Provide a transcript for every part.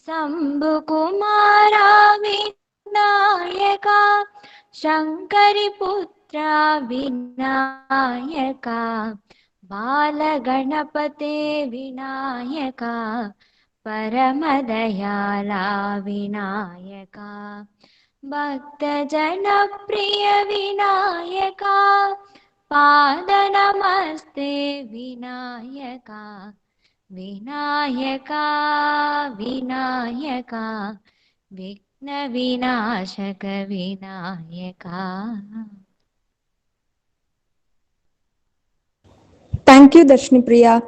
शम्भुकुमारा Vinayaka शङ्करिपुत्रा Vinayaka बालगणपते Vinayaka परमदयाला Vinayaka भक्तजनप्रिय Vinayaka पादनमस्ते Vinayaka Vinayaka Vinayaka विघ्नविनाशक Vinayaka. Thank you, Darshini Priya.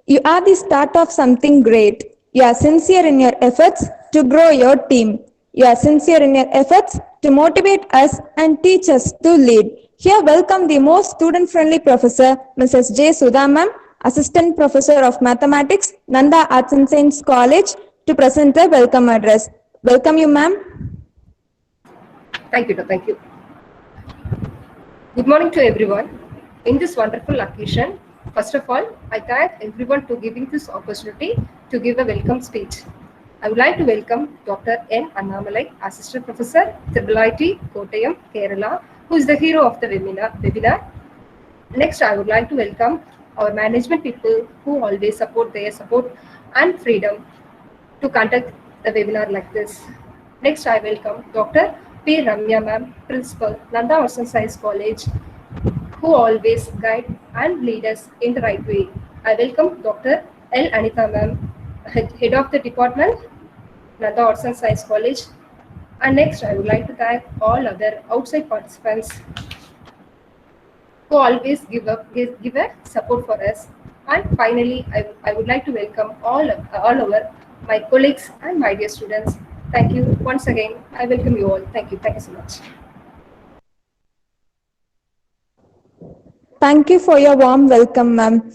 You are the start of something great. You are sincere in your efforts to grow your team. You are sincere in your efforts to motivate us and teach us to lead. Here, welcome the most student-friendly professor, Mrs. J. Sudha Ma'am, Assistant Professor of Mathematics, Nanda Arts and Science College, to present the welcome address. Welcome you, ma'am. Thank you. Thank you. Good morning to everyone. In this wonderful occasion, first of all, I thank everyone to giving this opportunity to give a welcome speech. I would like to welcome Dr. N. Annamalai, Assistant Professor, IIIT, Kottayam, Kerala, who is the hero of the webinar. Next, I would like to welcome our management people who always support their support and freedom to conduct the webinar like this. Next, I welcome Dr. P. Ramya Ma'am, Principal, Nanda Arts and Science College, who always guide and lead us in the right way. I welcome Dr. L. Anita Ma'am, Head of the Department, Nanda Arts and Science College. And next, I would like to thank all other outside participants who always give a support for us. And finally, I would like to welcome all our my colleagues and my dear students. Thank you once again. I welcome you all. Thank you. Thank you so much. Thank you for your warm welcome, ma'am.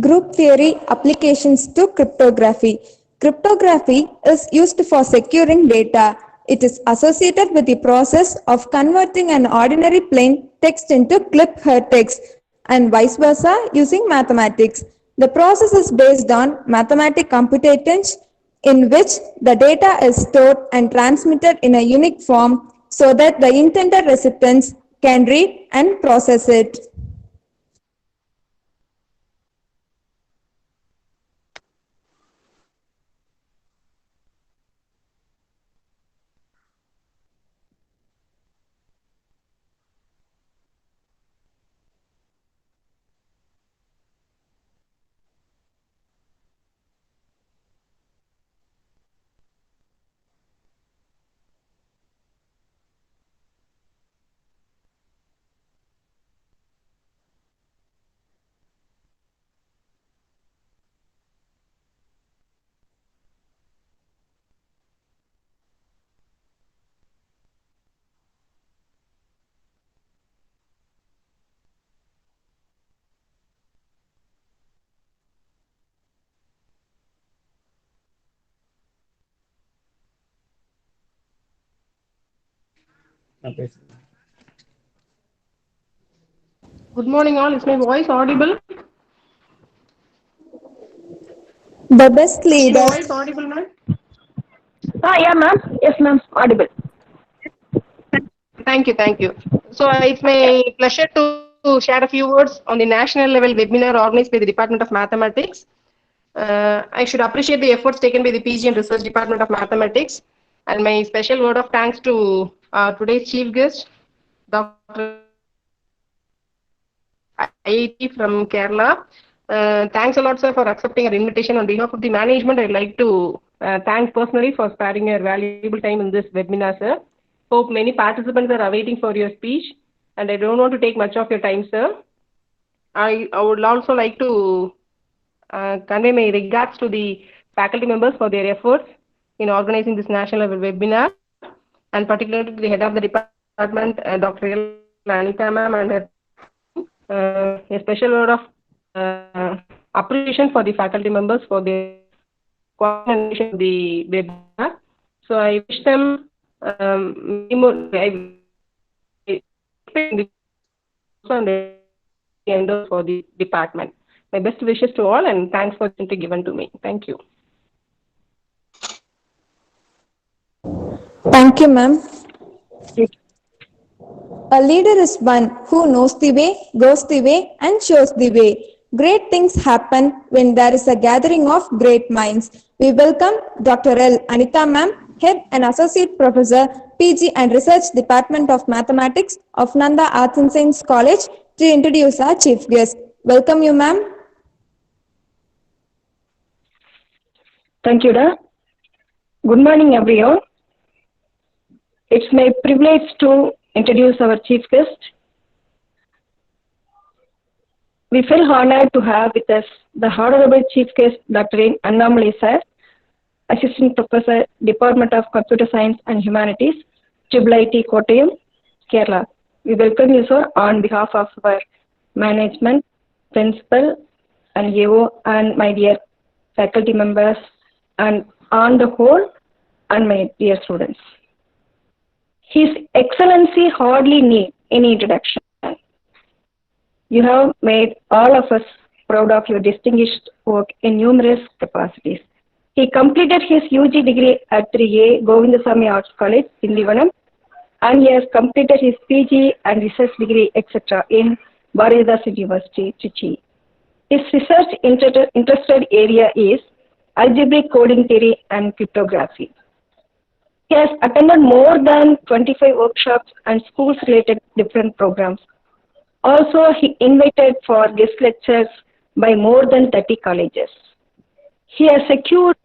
Group theory applications to cryptography. Cryptography is used for securing data. It is associated with the process of converting an ordinary plain text into crypttext and vice versa using mathematics. The process is based on mathematical computations in which the data is stored and transmitted in a unique form so that the intended recipients can read and process it. Good morning, all. Is my voice audible? The best Is my leader. voice audible, ma'am? Yeah, ma'am. Yes, ma'am. Audible. Thank you, thank you. So it's my pleasure to share a few words on the national level webinar organized by the Department of Mathematics. I should appreciate the efforts taken by the PG and Research Department of Mathematics, and my special word of thanks to today's chief guest, Dr. IIT from Kerala. Thanks a lot, sir, for accepting our invitation. On behalf of the management, I'd like to thank personally for sparing your valuable time in this webinar, sir. Hope many participants are awaiting for your speech, and I don't want to take much of your time, sir. I would also like to convey my regards to the faculty members for their efforts in organizing this national level webinar, and particularly to the head of the department, Dr. L. Anita ma'am, and her a special word of appreciation for the faculty members for their coordination of the webinar. So I wish them many more. I expect the end for the department. My best wishes to all, and thanks for the opportunity given to me. Thank you. Thank you, ma'am. A leader is one who knows the way, goes the way, and shows the way. Great things happen when there is a gathering of great minds. We welcome Dr. L. Anita ma'am, Head and Associate Professor, PG and Research Department of Mathematics of Nanda Arts and Science College, to introduce our chief guest. Welcome you, ma'am. Thank you, Da. Good morning, everyone. It's my privilege to introduce our chief guest. We feel honored to have with us the Honorable Chief Guest, Dr. N. Annamalai sir, Assistant Professor, Department of Computer Science and Humanities, IIIT Kottayam, Kerala. We welcome you, sir, on behalf of our management, principal, and AO, and my dear faculty members, and on the whole, and my dear students. His Excellency hardly need any introduction. You have made all of us proud of your distinguished work in numerous capacities. He completed his UG degree at 3A Govindasamy Arts College, Dindivanam, and he has completed his PG and research degree, etc. in Bharathidasan University, Trichy. His research interested area is algebraic coding theory and cryptography. He has attended more than 25 workshops and schools-related different programs. Also, he invited for guest lectures by more than 30 colleges. He has secured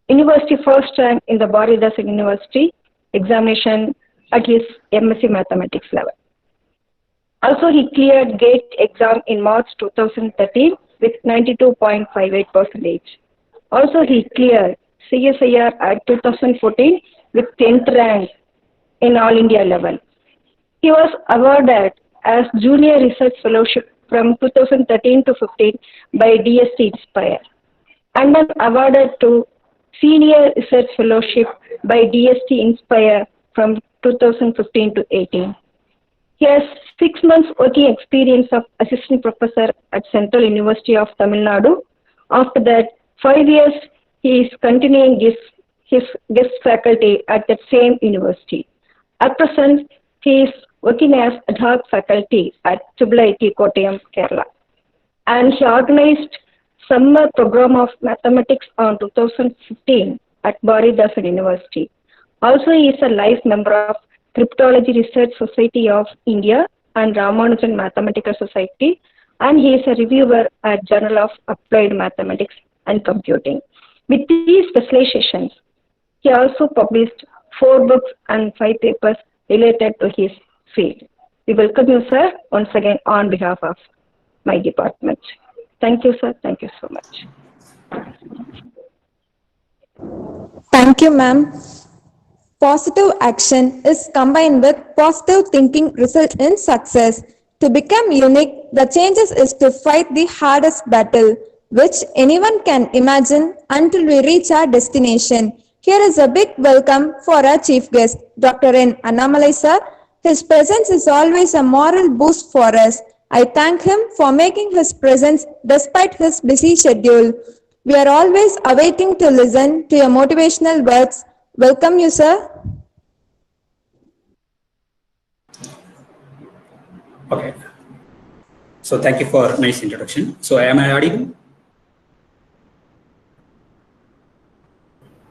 university first rank in the Bharathidasan University examination at his MSc Mathematics level. Also, he cleared GATE exam in March 2013 with 92.58%. Also, he cleared CSIR at 2014 with 10th rank in All India level. He was awarded as Junior Research Fellowship from 2013 to 15 by DST Inspire, and then awarded to Senior Research Fellowship by DST Inspire from 2015 to 18. He has 6 months working experience of Assistant Professor at Central University of Tamil Nadu. After that, 5 years he is continuing his guest faculty at that same university. At present, he is working as ad hoc faculty at IIIT Kottayam, Kerala. And he organized summer program of mathematics on 2015 at Bharathidasan University. Also, he is a life member of Cryptology Research Society of India and Ramanujan Mathematical Society, and he is a reviewer at Journal of Applied Mathematics and Computing. With these specializations, he also published 4 books and 5 papers related to his field. We welcome you, sir, once again on behalf of my department. Thank you, sir. Thank you so much. Thank you, ma'am. Positive action is combined with positive thinking result in success. To become unique, the changes is to fight the hardest battle, which anyone can imagine until we reach our destination. Here is a big welcome for our chief guest, Dr. N. Annamalai sir, His presence is always a moral boost for us. I thank him for making his presence despite his busy schedule. We are always awaiting to listen to your motivational words. Welcome you, sir. Okay. So thank you for nice introduction. So am I audible?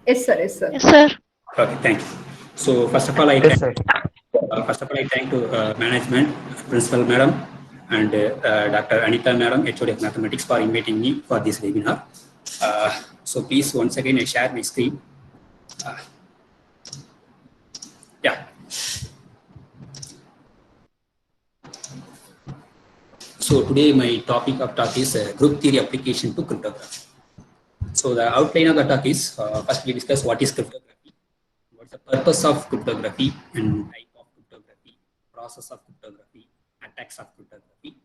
Yes, sir. Yes, sir. Yes, sir. Okay, thank you. So first of all, I thank to management, principal madam, and Dr. Anita madam, HOD of mathematics, for inviting me for this webinar. So please, once again, I share my screen. Yeah. So today my topic of talk is group theory application to cryptography. So the outline of the talk is, first we discuss what is cryptography, what's the purpose of cryptography and type of cryptography, process of cryptography, attacks of cryptography,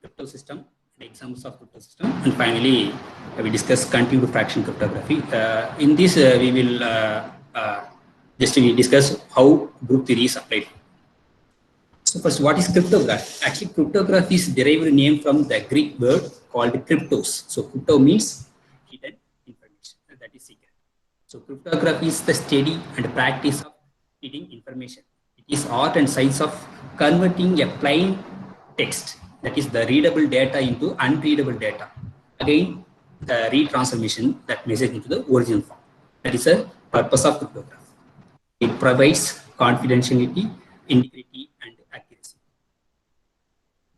crypto system, and examples of crypto system, and finally we discuss continued fraction cryptography. In this we will just discuss how group theory is applied. So first, what is cryptography? Actually, cryptography is derived name from the Greek word called cryptos. So crypto means hidden information, that is secret. So cryptography is the study and practice of hiding information. It is art and science of converting a plain text, that is the readable data, into unreadable data. Again, the retransformation that message into the original form. That is the purpose of cryptography. It provides confidentiality, integrity, and accuracy.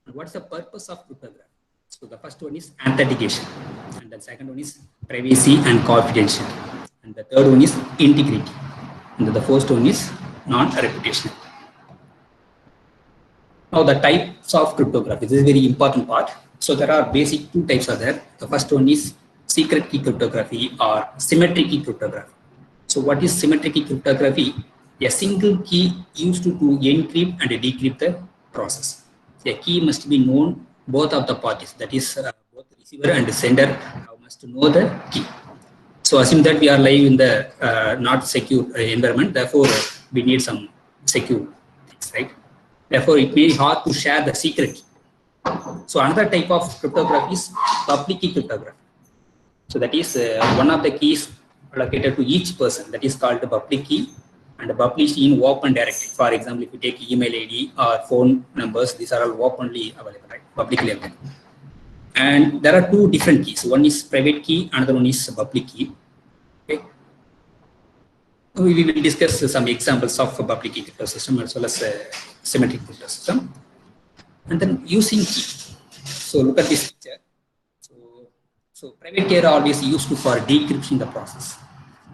And what's the purpose of cryptography? So the first one is authentication, and the second one is privacy and confidentiality, and the third one is integrity, and the fourth one is non-reputational. Now the types of cryptography, this is a very important part. So there are basic two types are there. The first one is secret key cryptography or symmetric key cryptography. So what is symmetric key cryptography? A single key used to encrypt and decrypt the process. A key must be known both of the parties, that is both the receiver and the sender must know the key. So assume that we are live in the not secure environment, therefore we need some secure things, right? Therefore it may be hard to share the secret key. So another type of cryptography is public key cryptography. So that is one of the keys allocated to each person, that is called the public key, and published in open directory. For example, if you take email ID or phone numbers, these are all openly available, right? Publicly available. And there are two different keys. One is private key, another one is public key. Okay. We will discuss some examples of a public key crypto system as well as a symmetric crypto system. And then using key. So look at this picture. So private key are always used for decrypting the process,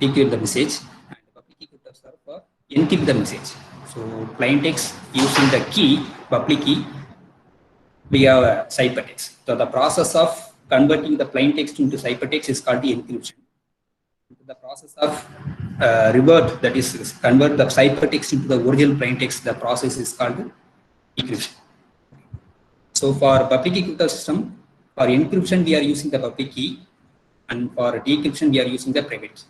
decrypt the message, and public key cryptos are for encrypt the message. So plain text using the key, public key, we have a ciphertext. So the process of converting the plain text into ciphertext is called the encryption. The process of revert, that is convert the ciphertext into the original plain text, the process is called decryption. So for public key crypto system, for encryption we are using the public key, and for decryption we are using the private key.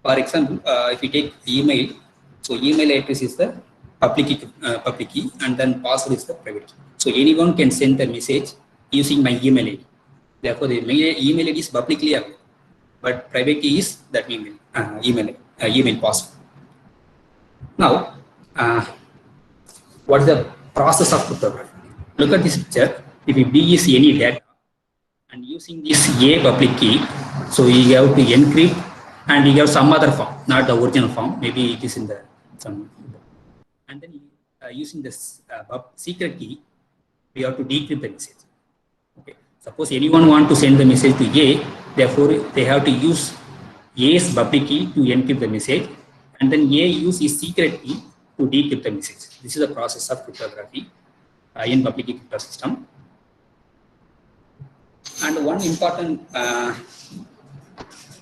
For example, if we take email, so email address is the public key, and then password is the private key. So anyone can send the message using my email ID. Therefore, the email ID is publicly available, but private key is that email password. Now, what is the process of cryptography? Look at this picture. If B is any data, and using this A public key, so you have to encrypt, and you have some other form, not the original form. Maybe it is in the some, and then using this secret key, we have to decrypt the message. Okay. Suppose anyone want to send the message to A, therefore they have to use A's public key to encrypt the message, and then A use his secret key to decrypt the message. This is the process of cryptography in public key crypto system. And one important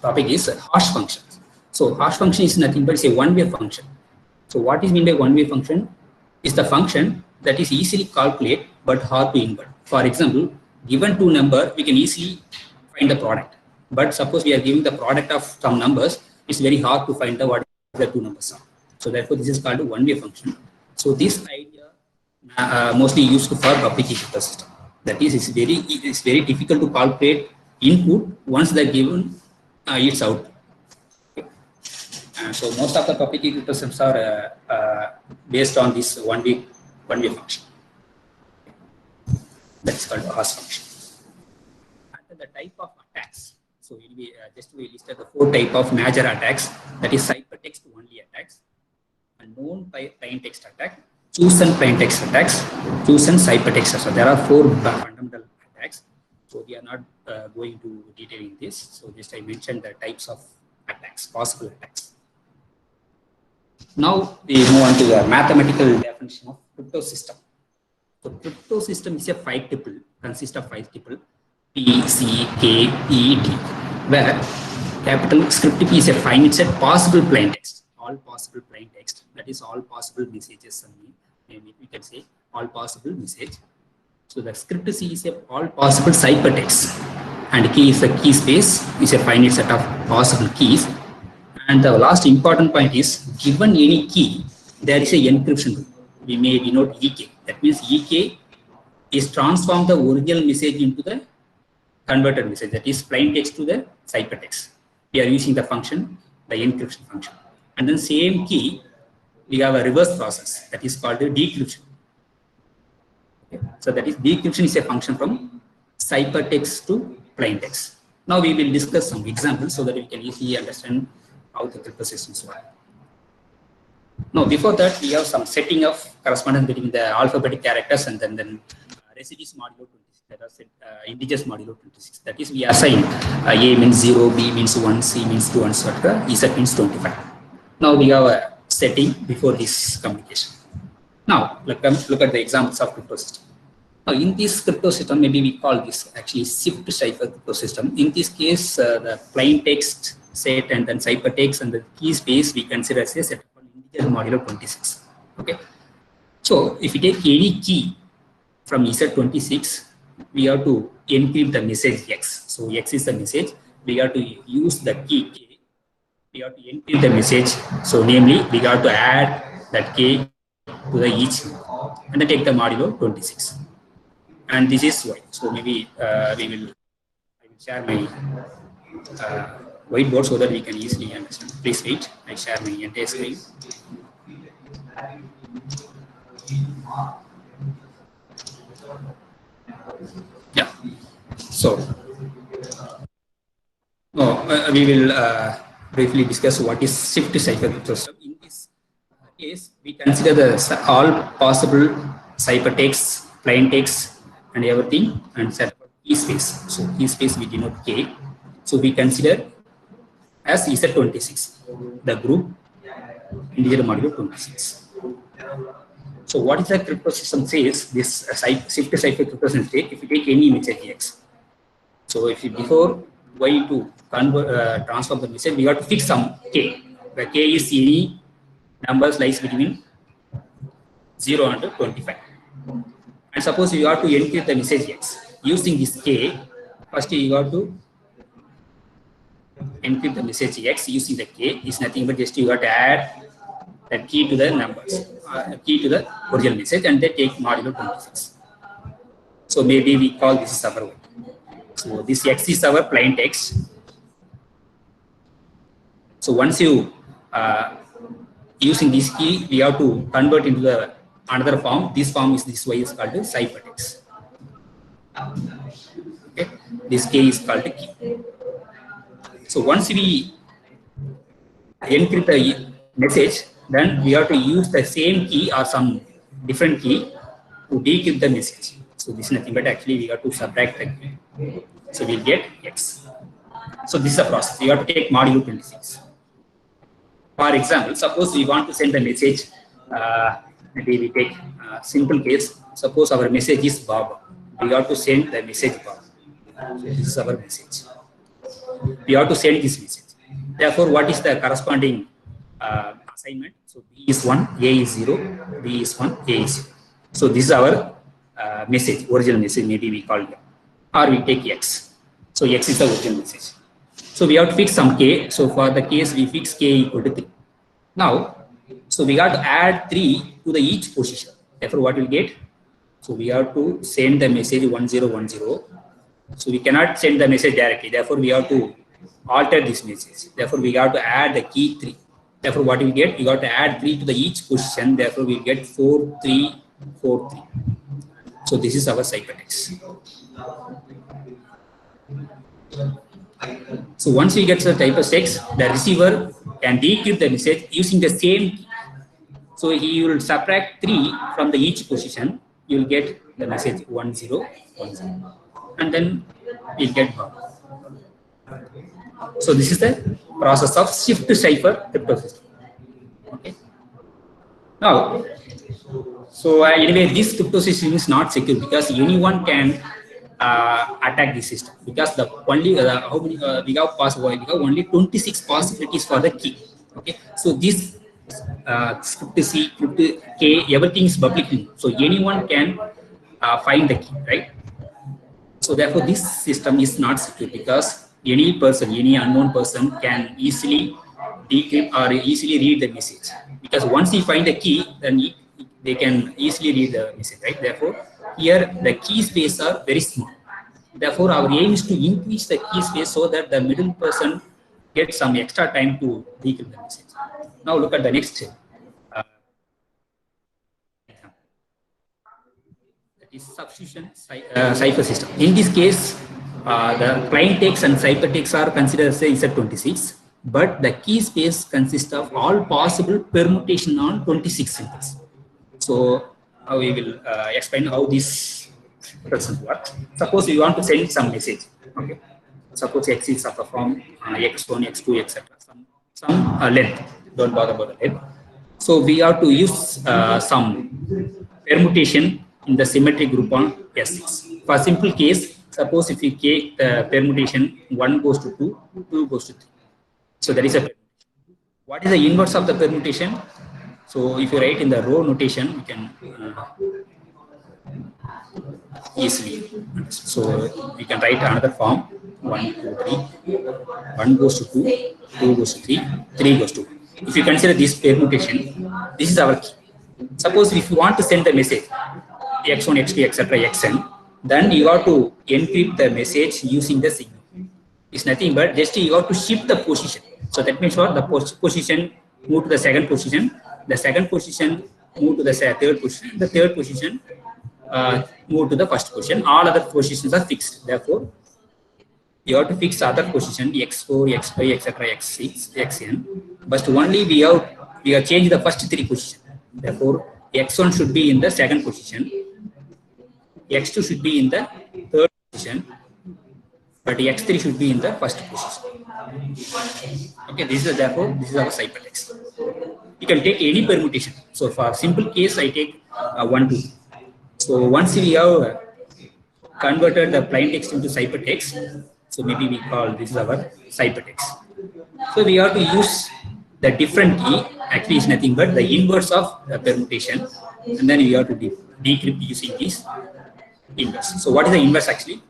topic is hash functions. So hash function is nothing but a one-way function. So what is meant by one-way function? Is the function that is easily calculated but hard to invert. For example, given two numbers, we can easily find the product. But suppose we are giving the product of some numbers, it's very hard to find the what the two numbers are. So therefore, this is called a one-way function. So this idea mostly used for public key crypto system. That is, it's very difficult to calculate input once they're given its output. So most of the public key crypto systems are based on this one-way function. That's called a hash function. And the type of attacks. So we listed the 4 type of major attacks. That is ciphertext only attacks, unknown plain text attack, chosen plain text attacks, chosen ciphertext attacks. There are 4 fundamental attacks. So we are not going to detail in this. So just I mentioned the types of attacks, possible attacks. Now we move on to the mathematical definition of crypto system. So crypto system is a 5 tuple, consists of 5 tuple P, C, K, E, T, where capital script P is a finite set possible plain text, all possible plain text, that is all possible messages. We can say all possible message. So the script C is a all possible ciphertext, and key is the key space, is a finite set of possible keys. And the last important point is, given any key, there is a encryption rule. We may denote EK. That means EK is transform the original message into the converted message. That is plain text to the ciphertext. We are using the function, the encryption function. And then same key, we have a reverse process that is called the decryption. Okay. So that is decryption is a function from ciphertext to plain text. Now we will discuss some examples so that we can easily understand how the crypto systems work. Now, before that, we have some setting of correspondence between the alphabetic characters and then residues modulo 26. That is integers modulo 26. That is, we assign A means 0, B means 1, C means 2, and so on. Z means 25. Now we have a setting before this communication. Now, look at the examples of crypto system. Now, in this crypto system, maybe we call this actually shift cipher crypto system. In this case, the plain text set and then ciphertext and the key space we consider as a set of integer modulo 26. Okay. So, if we take any key from Z26, we have to encrypt the message X. So, X is the message. We have to use the key K. We have to encrypt the message. So, namely, we have to add that K to the each and then take the modulo 26. And this is why. So, maybe I will share my whiteboard so that we can easily understand. Please wait. I share my entire screen. Yeah. So, we will briefly discuss what is shift cipher crypto system. In this case, we consider all possible ciphertext, plain text, and everything, and set key space. So, key space we denote K. So, we consider as Z26, the group integer modulo 26. So what is the crypto system says, this shift cipher crypto system state, if you take any message X. So if you before going to convert, transform the message, we have to fix some K. The K is any numbers lies between 0 and 25. And suppose you have to encrypt the message X. Using this K, first you have to encrypt the message X using the K is nothing but just you have to add the key to the numbers, key to the original message, and then take modulo 26. So maybe we call this our one. So this X is our plain text. So once you using this key, we have to convert into the another form. This form is this way is called ciphertext. Okay, this K is called the key. So once we encrypt the message, then we have to use the same key or some different key to decrypt the message. So this is nothing but actually we have to subtract the key. So we'll get X. So this is a process. You have to take modulo 26. For example, suppose we want to send the message, maybe we take a simple case. Suppose our message is Bob. We have to send the message Bob. So this is our message. We have to send this message. Therefore, what is the corresponding assignment? So B is 1, A is 0, B is 1, A is 0. So this is our message, original message, maybe we call it. Or we take X. So X is the original message. So we have to fix some K. So for the case, we fix K equal to 3. Now, so we got to add 3 to the each position. Therefore, what we'll get? So we have to send the message 1010. So we cannot send the message directly. Therefore, we have to alter this message. Therefore, we have to add the key 3. Therefore, what we get? We got to add 3 to the each position. Therefore, we get 4 3 4 3. So this is our ciphertext. So once we get the ciphertext, the receiver can decrypt the message using the same key. So he will subtract 3 from the each position. You will get the message 1010, and then we'll get 1. So this is the process of shift cipher crypto system. Okay. Now, so anyway, this crypto system is not secure because anyone can attack the system, because the only how many we have only 26 possibilities for the key. Okay, so this script C, script K, everything is public key, so anyone can find the key, right? So therefore, this system is not secure because any person, any unknown person can easily decrypt or easily read the message, because once he find the key, then they can easily read the message, right? Therefore, here the key space are very small. Therefore, our aim is to increase the key space so that the middle person gets some extra time to decrypt the message. Now look at the next step. That is substitution cipher system. In this case, the plain text and ciphertext are considered as Z26, but the key space consists of all possible permutation on 26 symbols. So we will explain how this process works. Suppose we want to send some message. Okay. Suppose X is of a form X1, X2, etc. Some length. Don't bother about the length. So we have to use some permutation in the symmetric group on S6. For simple case, suppose if we take the permutation 1 goes to 2, 2 goes to 3. So there is a permutation. What is the inverse of the permutation? So if you write in the row notation, you can easily. So we can write another form 1, 2, 3. 1 goes to 2, 2 goes to 3, 3 goes to 1. If you consider this permutation, this is our key. Suppose if you want to send the message X1, X2, etc., Xn, then you have to encrypt the message using the signal. It's nothing but just you have to shift the position. So that means what? The position move to the second position, the second position move to the third position, the third position move to the first position. All other positions are fixed. Therefore, you have to fix other position X4, X5, etc., X6, Xn. But only we have changed the first 3 positions. Therefore, X1 should be in the second position, X2 should be in the third position, but X3 should be in the first position. Okay, this is therefore this is our ciphertext. You can take any permutation. So for simple case, I take 1, 2. So once we have converted the plain text into ciphertext, so maybe we call this is our ciphertext. So we have to use the different key. Actually, it's nothing but the inverse of the permutation, and then we have to decrypt using this inverse. So what is the inverse actually?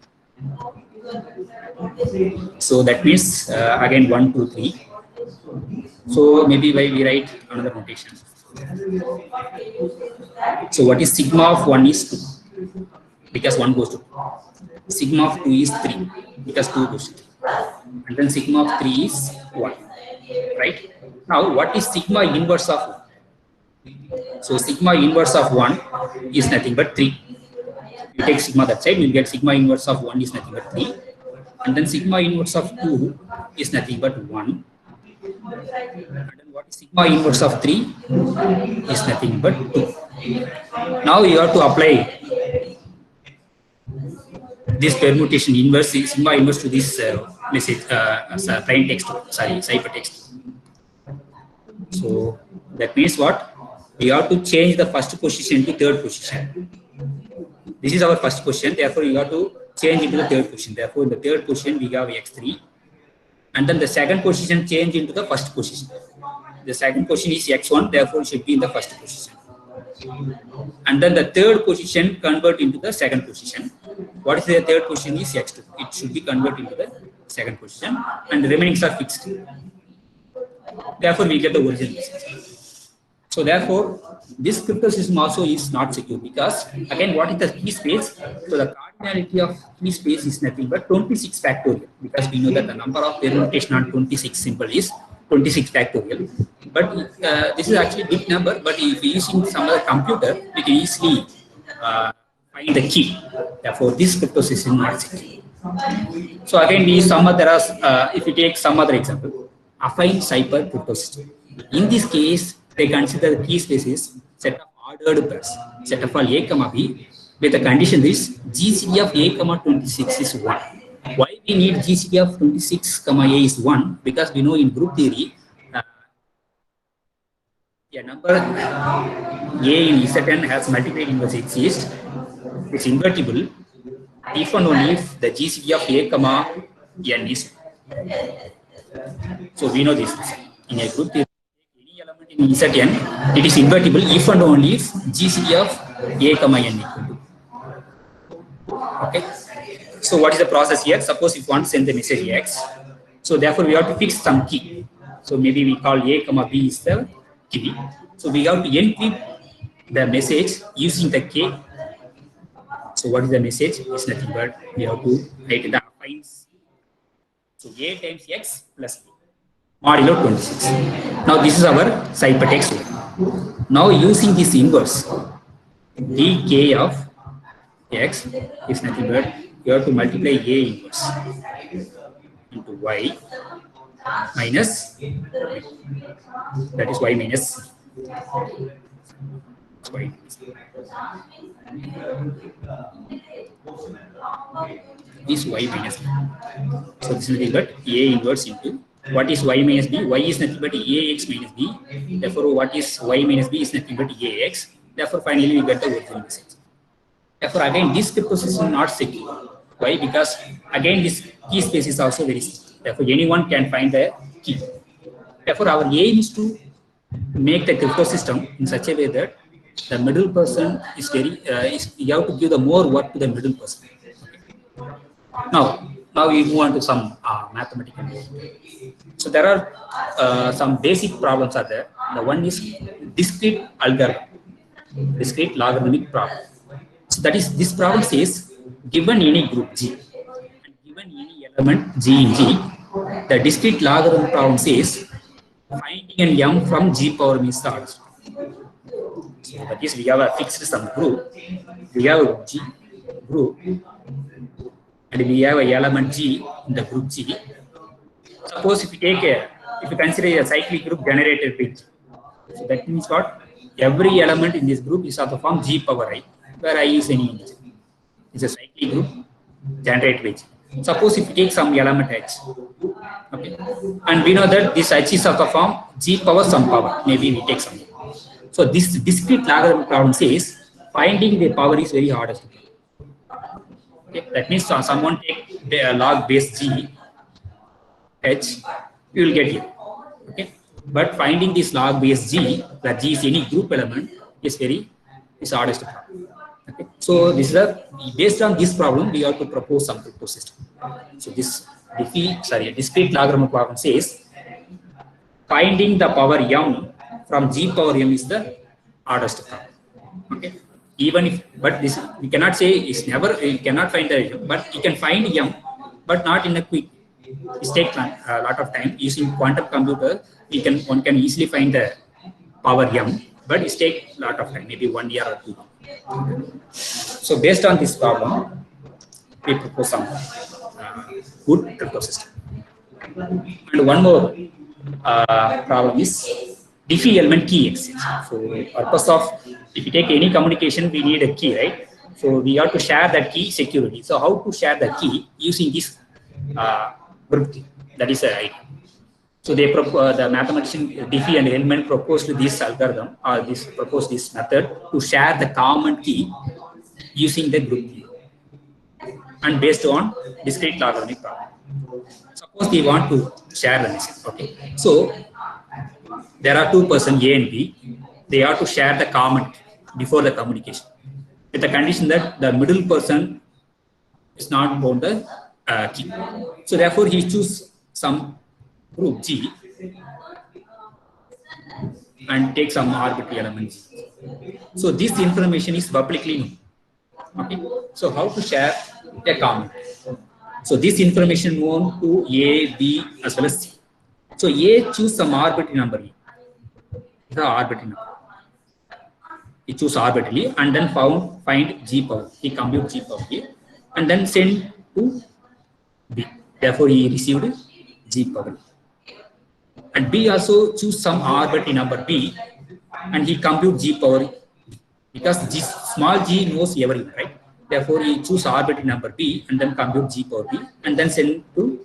So that means again 1, 2, 3. So maybe we write another notation. So what is sigma of 1 is 2, because 1 goes to 2. Sigma of 2 is 3, because 2 goes to 3. And then sigma of 3 is 1. Right? Now, what is sigma inverse of 1? So sigma inverse of 1 is nothing but 3. You take sigma that side, you will get sigma inverse of 1 is nothing but 3. And then sigma inverse of 2 is nothing but 1. And then what is sigma inverse of 3 is nothing but 2. Now you have to apply this permutation inverse, sigma inverse to this message, plain text, ciphertext. So that means what? We have to change the first position to third position. This is our first position, therefore you have to change into the third position. Therefore, in the third position we have X3, and then the second position change into the first position. The second position is X1, therefore it should be in the first position. And then the third position convert into the second position. What is the third position is X2. It should be converted into the second position, and the remaining are fixed. Therefore, we get the original message. So therefore, this crypto system also is not secure because again, what is the key space? So the cardinality of key space is nothing but 26 factorial because we know that the number of permutation on 26 symbol is 26 factorial. But this is actually a big number. But if we using some other computer, we can easily find the key. Therefore, this crypto system is not secure. So again, we some other if you take some other example, affine cipher crypto system. In this case, they consider the key spaces set of ordered pairs, set of all A comma B, with the condition is GCD of A comma 26 is 1. Why we need GCD of 26 comma A is 1? Because we know in group theory, a number A in Zn has multiplied inverse exists. It's invertible if and only if the GCD of A comma N is 1. So we know this in a group theory. In Zn, it is invertible if and only if GCD of A comma N equal to. Okay. So what is the process here? Suppose if you want to send the message X, so therefore we have to fix some key. So maybe we call A comma B is the key. So we have to encrypt the message using the K. So what is the message? It's nothing but we have to write the affines. So A times X plus B. Modulo 26. Now this is our ciphertext. Now using this inverse, dk of x is nothing but you have to multiply A inverse into y minus, that is y minus y. This y minus b. So this is nothing but A inverse into what is y minus b? Y is nothing but ax minus b. Therefore, what is y minus b is nothing but ax. Therefore, finally we get the original message. Therefore, again, this crypto system is not secure. Why? Because again, this key space is also very secure. Therefore, anyone can find the key. Therefore, our aim is to make the crypto system in such a way that the middle person is very. You have to give the more work to the middle person. Now we move on to some mathematical. So there are some basic problems are there. The one is discrete algorithm, discrete logarithmic problem. So that is, this problem says given any group G and given any element G in G, the discrete logarithm problem says finding an M from G power means the order. So that is, we have a fixed some group, we have a G group, and we have a element G in the group G. Suppose if you consider a cyclic group generated with G, so that means what? Every element in this group is of the form G power I, where I is any integer. It's a cyclic group generated with G. Suppose if you take some element H, okay, and we know that this H is of the form G power some power. Maybe we take some. So this discrete logarithm problem says finding the power is very hard. Okay, that means someone take the log base G H, you will get here. Okay, but finding this log base G, that G is any group element, is hardest problem. Okay, so this is based on this problem we have to propose some crypto system. So this discrete logarithm problem says finding the power M from G power M is the hardest problem. Okay. Even if, but this we cannot say it's never, you cannot find the M, but you can find M, but not in a quick. It takes a lot of time. Using quantum computer, one can easily find the power M, but it takes a lot of time, maybe 1 year or 2. So based on this problem, we propose some good crypto system. And one more problem is diffie element key exchange. So purpose of, if you take any communication, we need a key, right? So we have to share that key securely. So how to share the key using this group key? That is the idea. So they the mathematician Diffie and Hellman proposed this algorithm or proposed this method to share the common key using the group key and based on discrete logarithmic problem. Suppose we want to share the message. Okay, so there are two persons A and B. They have to share the common key before the communication, with the condition that the middle person is not bound the key. So therefore, he choose some group G and take some arbitrary element G. So this information is publicly known. Okay. So how to share a comment? So this information known to A, B as well as C. So A choose some arbitrary number E. The arbitrary number. He choose arbitrarily and then find G power. He compute G power A and then send to B. Therefore he received G power. And B also choose some arbitrary number B and he compute G power B. Because small g knows everything, right? Therefore he choose arbitrary number B and then compute G power B and then send to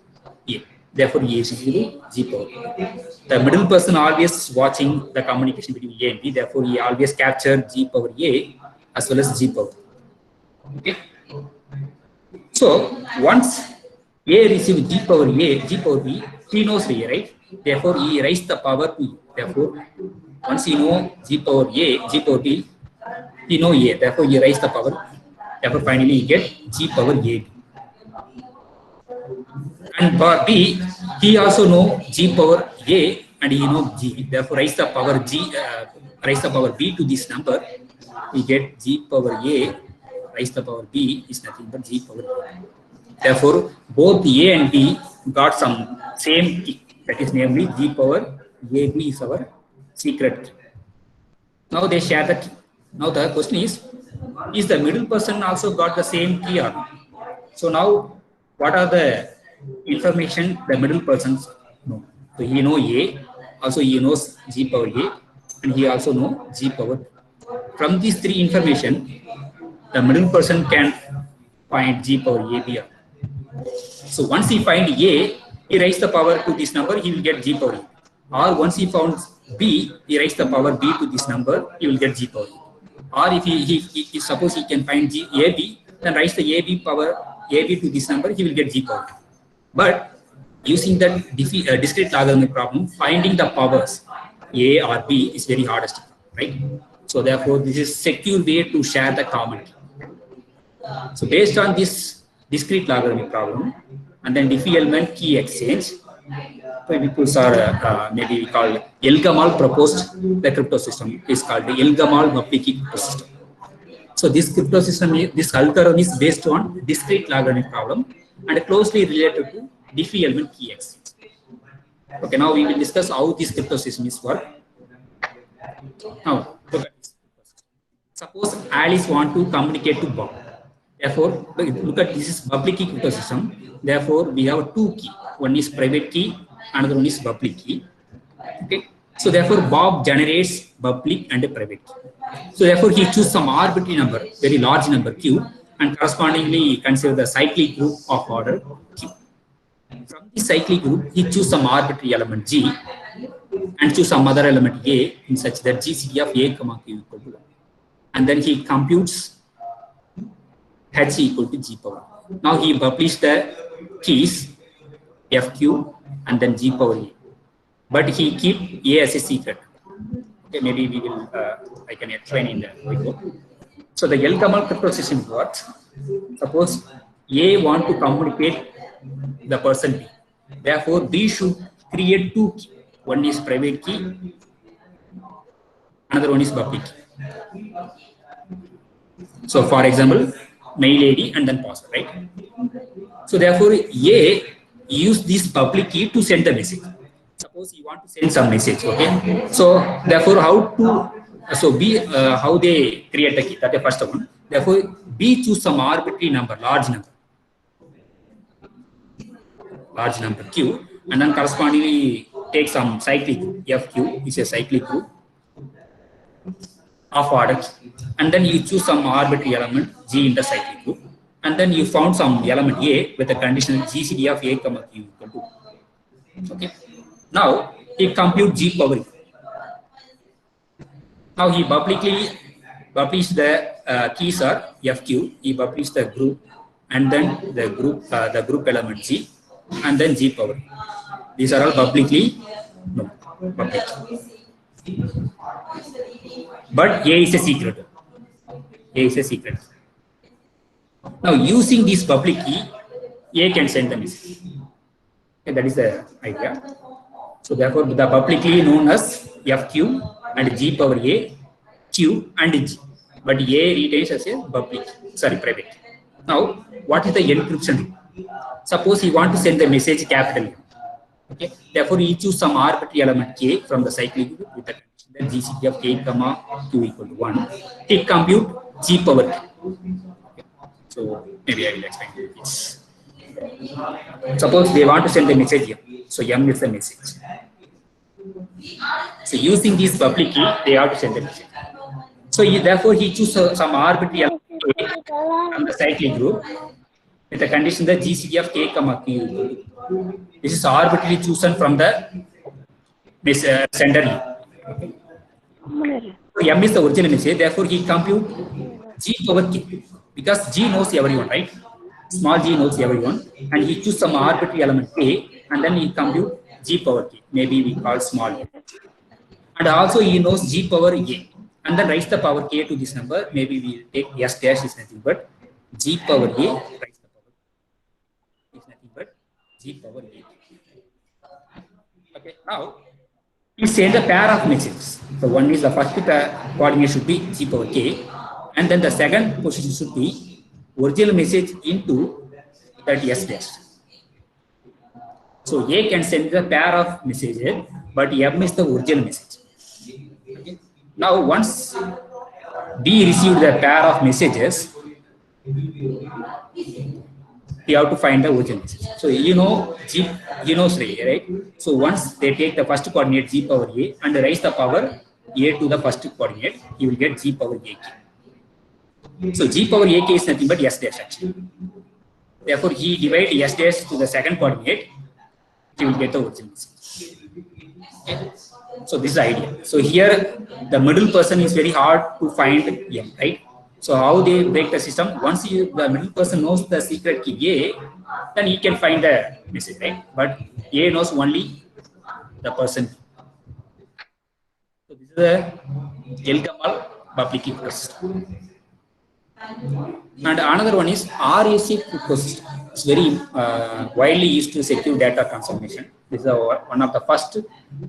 A. Therefore A is equal to G power B. The middle person always watching the communication between A and B. Therefore he always capture G power A as well as G power B. Okay. So once A receives G power A, G power B, he knows A, right? Therefore he raise the power to E. Therefore once he know G power A, G power B, he know A. Therefore he raise the power. Therefore finally he get G power A. And for B, he also know G power A and he know G. Therefore raise the power raise the power B to this number. We get G power A. Raise the power B is nothing but G power A. Therefore both A and B got some same key. That is namely G power AB is our secret key. Now they share the key. Now the question is the middle person also got the same key or not? So now what are the information the middle person know? So he know A, also he knows G power A, and he also know G power B. From these three information, the middle person can find G power A, B. So once he find A, he raise the power to this number, he will get G power A. Or once he found B, he raise the power B to this number, he will get G power A. Or if he suppose he can find AB, then raise the AB power AB to this number, he will get G power. But using that discrete logarithmic problem, finding the powers A or B is very hardest, right? So therefore, this is secure way to share the common key. So based on this discrete logarithmic problem, and then Diffie-Hellman key exchange, people are maybe called Elgamal proposed the crypto system is called the Elgamal-Maplicky crypto system. So this crypto system, this algorithm is based on discrete logarithmic problem and closely related to Diffie-Hellman key exchange. Okay, now we will discuss how this crypto system is work. Now, look at this. Suppose Alice want to communicate to Bob. Therefore, look at this is public key crypto system. Therefore, we have two key. One is private key, another one is public key. Okay. So therefore, Bob generates public and a private key. So therefore, he choose some arbitrary number, very large number Q, and correspondingly consider the cyclic group of order Q. From the cyclic group, he choose some arbitrary element G and choose some other element A in such that GCD of A comma Q equal to 1. And then he computes H equal to G power. Now he published the keys FQ and then G power A. But he keep A as a secret. Okay, maybe we will, I can explain in the video. So the Elgamal crypto system works. Suppose A want to communicate the person B. Therefore, B should create two keys. One is private key, another one is public key. So for example, mail ID and then password, right? So therefore, A use this public key to send the message. Suppose you want to send some message, okay? So therefore, B, how they create the key? That's the first one. Therefore, B choose some arbitrary number, large number Q, and then correspondingly take some cyclic group. FQ is a cyclic group of order, and then you choose some arbitrary element G in the cyclic group, and then you found some element A with a conditional GCD of A comma Q equal to. Okay. Now he compute G power. Now he publicly published the keys are FQ. He published the group and then the group element G and then G power. These are all public. But A is a secret. Now using this public key, A can send the message. Okay, that is the idea. So therefore, the public key known as FQ and G power A, Q and G. But A retains as a public, sorry, private. Now, what is the encryption rule? Suppose you want to send the message capital M. Okay. Therefore, you choose some arbitrary element K from the cyclic group with the condition that GCD of K comma Q equal to 1. It compute G power K. Okay. So maybe I will explain this. Suppose they want to send the message M. So M is the message. So using this public key, they have to send the message. So therefore, he chooses some arbitrary element K from the cyclic group with the condition that GCD of K comma Q. This is arbitrarily chosen from the sender. So M is the original message. Therefore, he compute G power K because G knows everyone, right? Small G knows everyone, and he choose some arbitrary element K, and then he compute G power K. Maybe we call small a. And also he knows G power A, and then raise the power K to this number. Maybe we take S dash is nothing but G power A. Raise the power is nothing but G power A. Okay, now we send a pair of messages. So one is the first coordinate should be G power K, and then the second position should be original message into that S dash. So A can send the pair of messages, but M is the original message. Okay. Now once B received the pair of messages, you have to find the original message. So you know G, you know Sri, right? So once they take the first coordinate G power A and raise the power A to the first coordinate, you will get G power AK. So G power AK is nothing but S dash actually. Therefore, he divides S dash to the second coordinate, he will get the original message. Okay. So this is the idea. So here the middle person is very hard to find M, right? So how they break the system? Once the middle person knows the secret key A, then he can find the message, right? But A knows only the person. So this is the Elgamal public key system. And another one is RAC cryptosystem. It's very widely used to secure data transformation. This is one of the first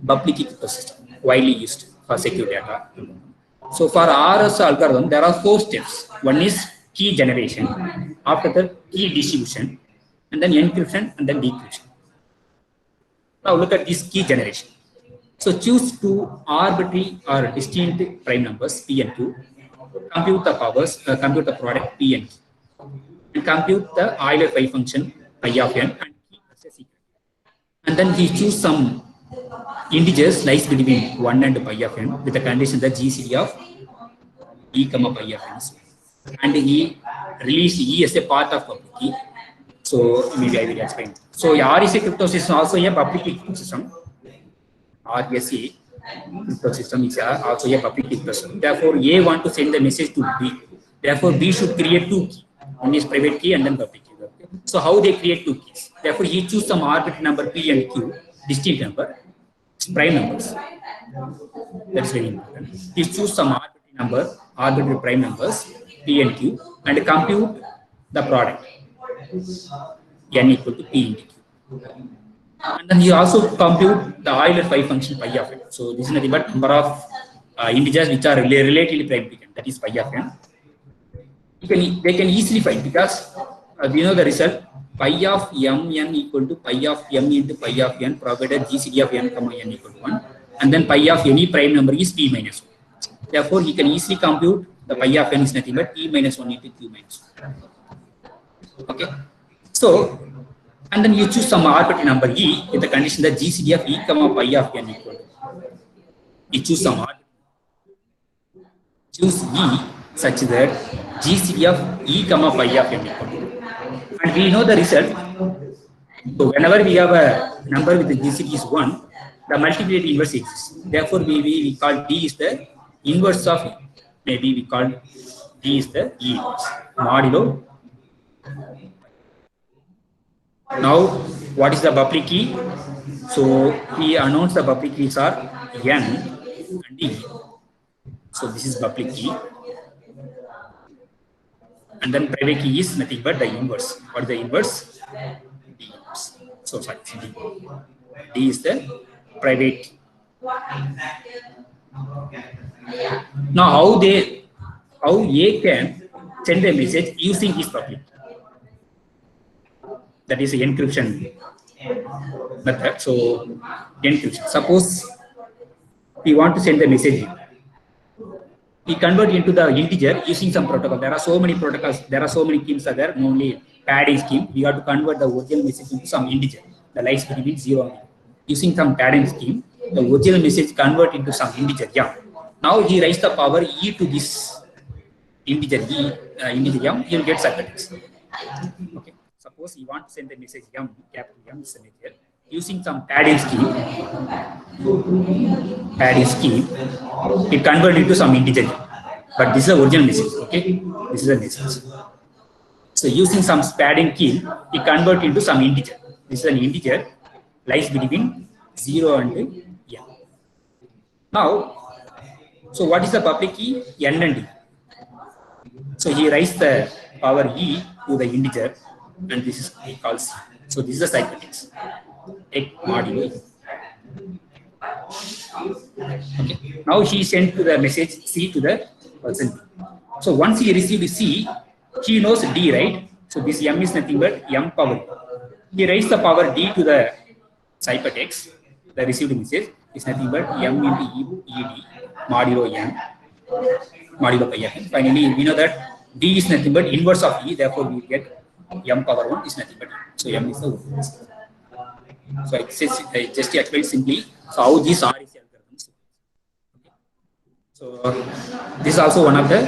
public key cryptosystem widely used for secure data. So for RS algorithm, there are 4 steps. One is key generation, after that key distribution, and then encryption, and then decryption. Now look at this key generation. So choose 2 arbitrary or distinct prime numbers P and Q. Compute the powers, compute the product P and Q, and compute the Euler phi function pi of n and keep as a secret. And then he choose some integers lies between 1 and pi of n with the condition that GCD of E comma pi of n is. And he released E as a part of public key. So maybe I will explain. So RSA crypto system also a public key system. RSA crypto system is also a public key system. Therefore, A want to send the message to B. Therefore, B should create 2 keys. One is private key and then public key. Okay. So how they create 2 keys? Therefore, he choose some arbitrary number P and Q, distinct number, prime numbers. That's very important. He choose some arbitrary number, arbitrary prime numbers P and Q, and compute the product n equal to P into Q. And then he also compute the Euler phi function pi of n. So this is nothing but number of integers which are relatively prime to n, that is pi of n. They can easily find because we know the result pi of mn equal to pi of m into pi of n provided GCD of n comma n equal to 1, and then pi of any prime number is p minus 1. Therefore, he can easily compute the pi of n is nothing but p minus 1 into q minus 1. Okay. So, and then you choose some arbitrary number e with the condition that GCD of e comma pi of n equal to. You choose some arbitrary. Choose e such that GCD of e comma pi of n equal to. And we know the result. So whenever we have a number with the GCD is 1, the multiplicative inverse exists. Therefore, we call D is the inverse of E. Maybe we call D is the E inverse. Modulo. Now, what is the public key? So we announce the public keys are N and E. So this is public key. And then private key is nothing but the inverse. What is the inverse? D inverse. So sorry, D is the private key. Now how A can send a message using his public. That is encryption method. So encryption. Suppose we want to send a message. We convert into the integer using some protocol. There are so many protocols. There are so many schemes are there. Only padding scheme. We have to convert the original message into some integer. The lies between 0 and 1. Using some padding scheme, the original message convert into some integer. Yeah. Now he raised the power e to this integer integer m. He will get ciphertext. Okay. Suppose you want to send the message m, capital M is an integer. Using some padding scheme, it converts into some integer. But this is the original message. Okay, this is a message. So using some padding key, it converts into some integer. This is an integer lies between 0 and n. Now, so what is the public key? N and D. So he raised the power e to the integer, and this is he calls C. So this is the ciphertext. Take modulo. Okay. Now he sent to the message C to the person B. So once he received C, he knows D, right? So this M is nothing but M power. He raised the power D to the ciphertext. The received message is nothing but M into ED modulo M modulo pi N. Finally, we know that D is nothing but inverse of E. Therefore, we get M power 1 is nothing but E. So M is the 1. So I just explained simply so how these REC algorithms. Okay. So this is also one of the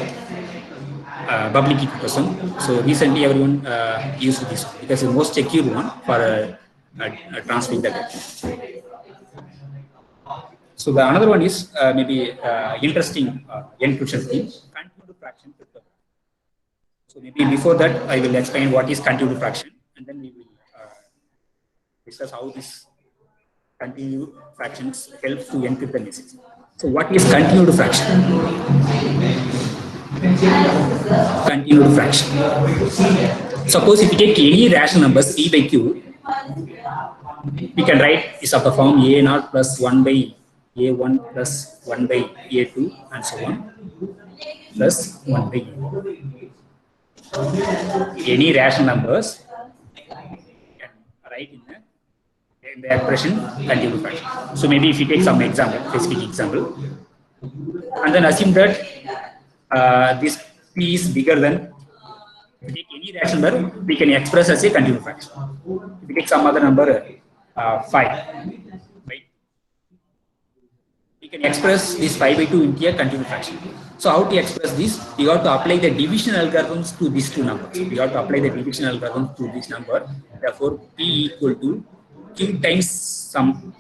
public key cryptosome. So recently everyone used this because the most secure one for transferring the data. So the another one is maybe interesting encryption scheme, continued fraction cryptography. So maybe before that I will explain what is continued fraction, and then we will discuss how this continued fractions help to encrypt the message. So what is continued fraction? Continued fraction. Suppose if you take any rational numbers p by q, we can write is of the form a0 plus 1 by a1 plus 1 by a2 and so on plus 1 by a. Any rational numbers can write in the expression continued fraction. So maybe if you take some example, specific example, and then assume that this p is bigger than, if you take any rational number, we can express as a continued fraction. If you take some other number, 5, right? We can express this 5 by 2 into a continued fraction. So how to express this? You have to apply the division algorithms to these two numbers. You have to apply the division algorithm to this number. Therefore, p equal to q times some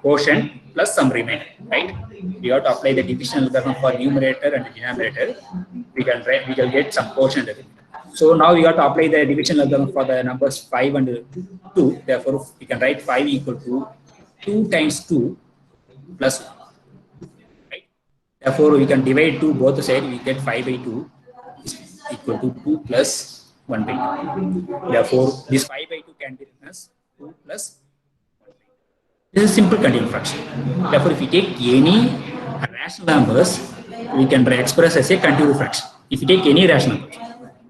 quotient plus some remainder, right? We have to apply the division algorithm for numerator and denominator. We can get some quotient. So now we have to apply the division algorithm for the numbers 5 and 2. Therefore, we can write 5 equal to 2 times 2 plus 1. Right? Therefore, we can divide 2 both sides. We get 5 by 2 is equal to 2 plus 1 by 2. Therefore, this 5 by 2 can be written as 2 plus 1 by 2. This is simple continued fraction. Therefore, if we take any rational numbers, we can express as a continued fraction. If you take any rational number,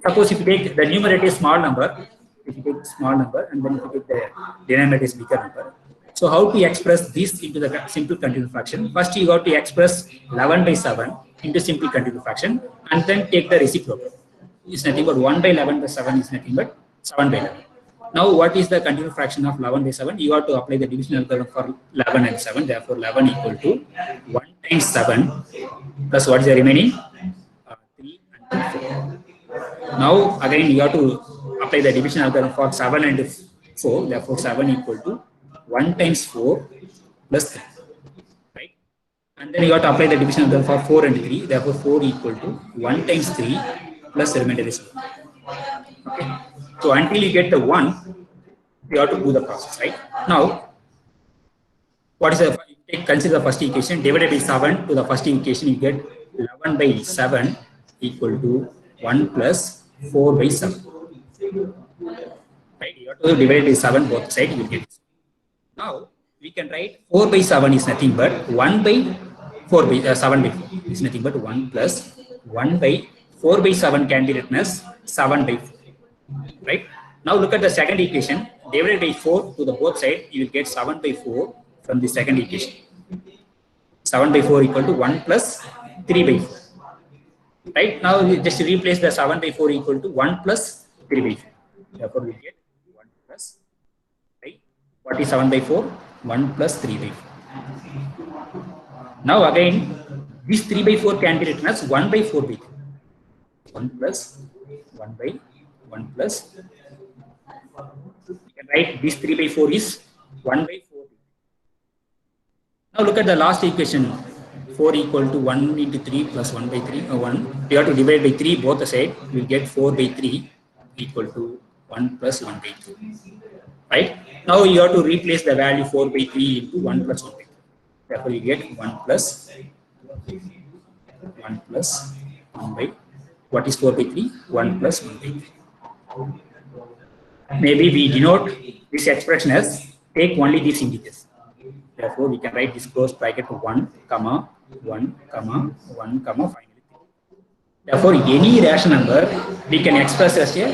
suppose if you take the numerator is small number, if you take small number, and then if you take the denominator is bigger number. So how to express this into the simple continued fraction? First, you have to express 11 by 7 into simple continued fraction, and then take the reciprocal. It's nothing but 1 by 11 by 7 is nothing but 7 by 11. Now, what is the continued fraction of 11 by 7? You have to apply the division algorithm for 11 and 7. Therefore, 11 equal to 1 times 7 plus what is the remaining? 3 and 4. Now, again, you have to apply the division algorithm for 7 and 4. Therefore, 7 equal to 1 times 4 plus 3. Right? And then you have to apply the division algorithm for 4 and 3. Therefore, 4 equal to 1 times 3 plus the remainder is 1. Okay. So until you get the 1, you have to do the process, right? Now, what is the, consider the first equation, divided by 7 to the first equation, you get 11 by 7 equal to 1 plus 4 by 7. Right? You have to divide by 7 both sides, you will get this. Now, we can write 4 by 7 is nothing but 1 by 7 by 4 is nothing but 1 plus 1 by 4 by 7 can be written as 7 by 4. Right? Now look at the second equation. Divided by 4 to the both side, you will get 7 by 4 from the second equation. 7 by 4 equal to 1 plus 3 by 4. Right? Now we just replace the 7 by 4 equal to 1 plus 3 by 4. Therefore we get 1 plus, right? What is 7 by 4? 1 plus 3 by 4. Now again, this 3 by 4 can be written as 1 by 4 by 3. 1 plus 1 by 1 plus. You can write this 3 by 4 is 1 by 4. Now look at the last equation. 4 equal to 1 into 3 plus 1 by 3, 1. We have to divide by 3 both the side. We will get 4 by 3 equal to 1 plus 1 by 2. Right? Now you have to replace the value 4 by 3 into 1 plus 1 by 2. Therefore you get 1 plus 1 by, what is 4 by 3? 1 plus 1 by 3. Maybe we denote this expression as take only these integers. Therefore, we can write this close bracket to 1, comma, 1, comma, 1, comma, finally 3. Therefore, any rational number we can express as a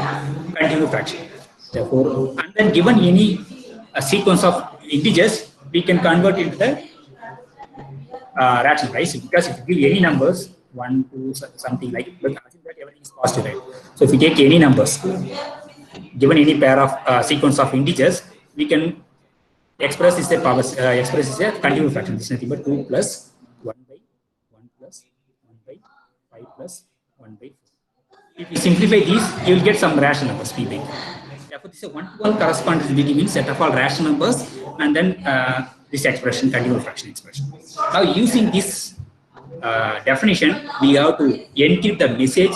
continuous fraction. Therefore, and then given any sequence of integers, we can convert into the rational, right? Because if you give any numbers, 1, 2, something like, but assume that everything is positive, right? So if you take any numbers, given any pair of sequence of integers, we can express is a power, express is a continuous fraction. This is nothing but 2 plus 1 by 1 plus 1 by 5 plus 1 by 4. If you simplify these, you will get some rational numbers p by 2. Therefore, this is a one-to-one correspondence between set of all rational numbers and then this expression, continuous fraction expression. Now, using this definition, we have to encrypt the message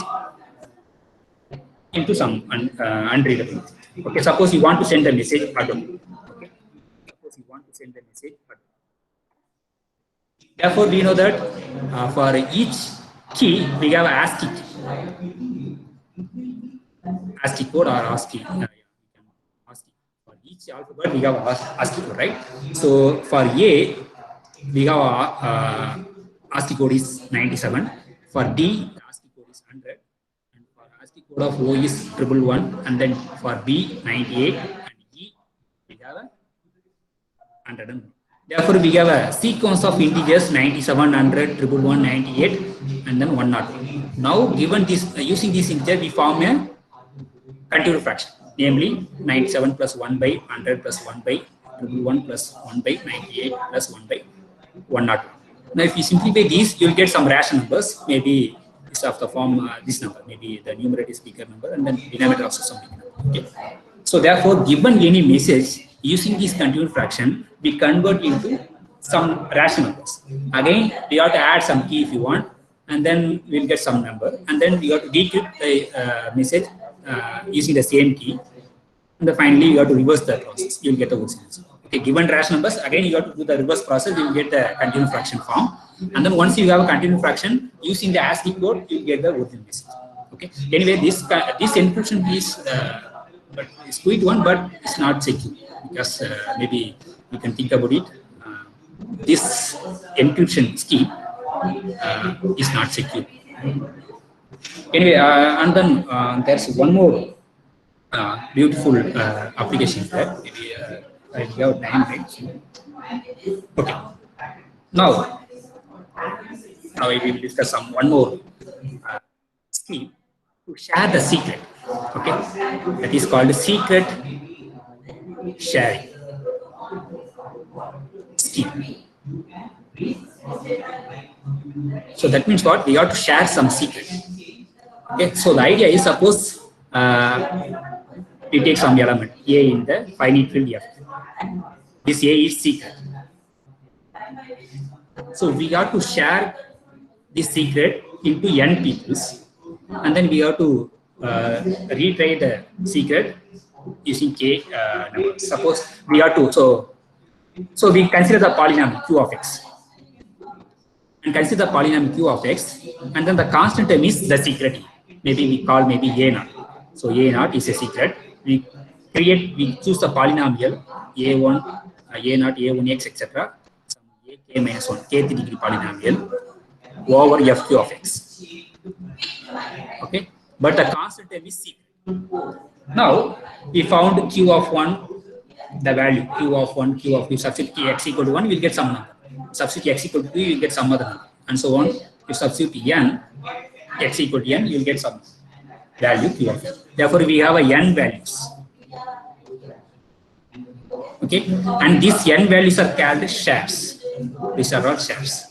into some unreadable. Okay, suppose you want to send a message Adobe. Okay, suppose you want to send a message Adobe. Therefore, we know that for each key we have ASCII key. ASCII code or ASCII. ASCII. For each alphabet we have ASCII code, right? So for A, we have ASCII code is 97. For D, the ASCII code is 100. And for ASCII code of O is 111. And then for B, 98. And E, we have 101. Therefore, we have a sequence of integers 97, 100, 111, 98, and then 101. Now, given this, using this integer, we form a continuous fraction, namely 97 plus 1 by 100 plus 1 by 111 plus 1 by 98 plus 1 by 101. Now, if you simplify these, you will get some rational numbers. Maybe it's of the form this number. Maybe the numerator is bigger number, and then denominator also some bigger number. Okay. So, therefore, given any message, using this continuous fraction, we convert into some rational numbers. Again, we have to add some key if you want, and then we'll get some number. And then we have to decrypt the message using the same key. And then finally, you have to reverse the process. You'll get the original answer. Okay, given rational numbers, again you have to do the reverse process. You will get the continuous fraction form. And then once you have a continuous fraction, using the ASCII code, you will get the original message. Okay. Anyway, this encryption is quite one, but it's not secure because maybe you can think about it. This encryption scheme is not secure. Anyway, and then there's one more beautiful application there. Maybe I have time, right? Okay. Now we will discuss one more scheme to share the secret. Okay, that is called secret sharing scheme. So that means what? We have to share some secret. Okay, so the idea is, suppose we take some element A in the finite field F. This A is secret. So we have to share this secret into n peoples, and then we have to retry the secret using k numbers. Suppose we have to, so we consider the polynomial q of x, and consider the polynomial q of x, and then the constant term is the secret. Maybe we call maybe a naught. So a naught is a secret. We choose the polynomial a1, a naught, a1x, etc. Some k minus 1, kth degree polynomial over fq of x. Okay, but the constant term is secret. Now we found q of 1, the value q of 1, q of 2, substitute x equal to 1, we'll get some number. Substitute x equal to 2, you'll get some other number, and so on. If substitute n, x equal to n, you'll get some value q of n. Therefore, we have a n values. Okay, and these n values are called shares. These are all shares,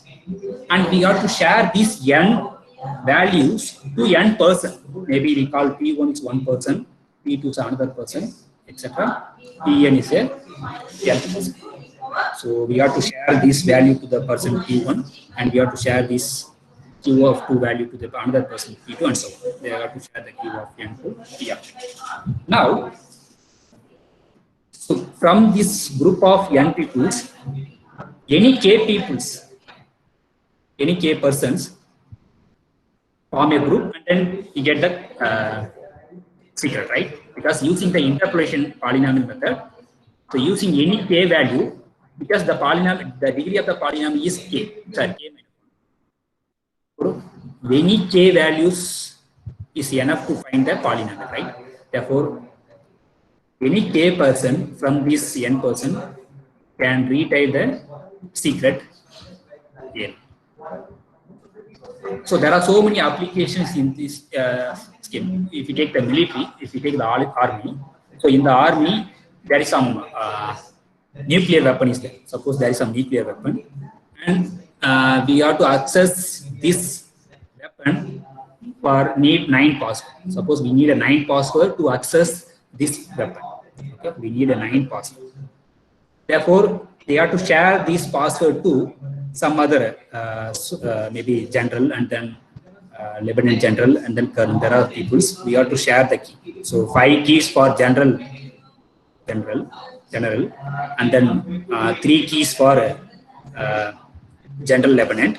and we have to share these n values to n person. Maybe we call p1 is one person, p2 is another person, etc. pn is a n person. So we have to share this value to the person p1, and we have to share this q of 2 value to the another person p2, and so on. They have to share the q of n to p. Now, so from this group of n peoples, any k peoples, any k persons form a group, and then you get the secret, right? Because using the interpolation polynomial method, so using any k value, because the polynomial, the degree of the polynomial is k, sorry, k minus 1. Any k values is enough to find the polynomial, right? Therefore, any k person from this n person can retire the secret n. So there are so many applications in this scheme. If you take the military, if you take the army, so in the army there is some nuclear weapon is there. Suppose there is some nuclear weapon, and we have to access this weapon for need 9 password. Suppose we need a 9 password to access this weapon. Okay, we need a 9 password. Therefore, they have to share this password to some other maybe general, and then Lebanon general, and then colonel. There are peoples. We have to share the key. So 5 keys for general, and then 3 keys for general lieutenant,